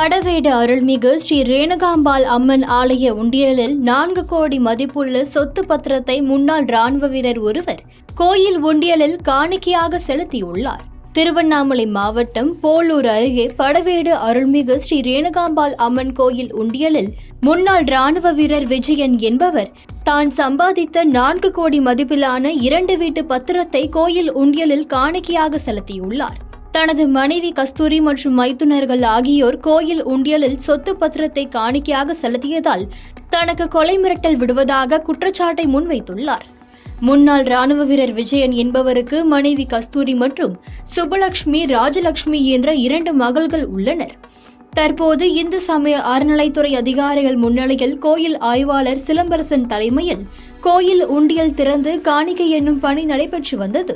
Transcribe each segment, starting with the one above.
படவேடு அருள்மிகு ஸ்ரீ ரேணுகாம்பாள் அம்மன் ஆலய உண்டியலில் 4 கோடி மதிப்புள்ள சொத்து பத்திரத்தை முன்னாள் ராணுவ வீரர் ஒருவர் கோயில் உண்டியலில் காணிக்கையாக செலுத்தியுள்ளார். திருவண்ணாமலை மாவட்டம் போலூர் அருகே படவேடு அருள்மிகு ஸ்ரீ ரேணுகாம்பாள் அம்மன் கோயில் உண்டியலில் முன்னாள் ராணுவ வீரர் விஜயன் என்பவர் தான் சம்பாதித்த 4 கோடி மதிப்பிலான 2 வீட்டு பத்திரத்தை கோயில் உண்டியலில் காணிக்கையாக செலுத்தியுள்ளார். தனது மனைவி கஸ்தூரி மற்றும் மைத்துனர்கள் ஆகியோர் கோயில் உண்டியலில் சொத்து பத்திரத்தை காணிக்கையாக செலுத்தியதால் தனக்கு கொலை மிரட்டல் விடுவதாக குற்றச்சாட்டை முன்வைத்துள்ளார். முன்னாள் ராணுவ வீரர் விஜயன் என்பவருக்கு மனைவி கஸ்தூரி மற்றும் சுபலட்சுமி, ராஜலட்சுமி என்ற 2 மகள்கள் உள்ளனர். தற்போது இந்து சமய அறநிலைத்துறை அதிகாரிகள் முன்னிலையில் கோயில் ஆய்வாளர் சிலம்பரசன் தலைமையில் கோயில் உண்டியல் திறந்து காணிக்கை என்னும் பணி நடைபெற்று வந்தது.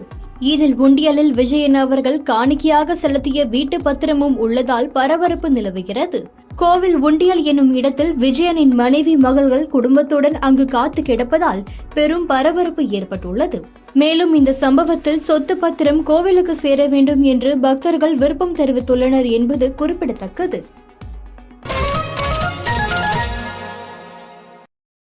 இதில் உண்டியலில் விஜயன் அவர்கள் காணிக்கையாக செலுத்திய வீட்டு பத்திரமும் உள்ளதால் பரபரப்பு நிலவுகிறது. கோவில் உண்டியல் என்னும் இடத்தில் விஜயனின் மனைவி, மகள்கள் குடும்பத்துடன் அங்கு காத்து கிடப்பதால் பெரும் பரபரப்பு ஏற்பட்டுள்ளது. மேலும் இந்த சம்பவத்தில் சொத்து பத்திரம் கோவிலுக்கு சேர வேண்டும் என்று பக்தர்கள் விருப்பம் தெரிவித்துள்ளனர் என்பது குறிப்பிடத்தக்கது.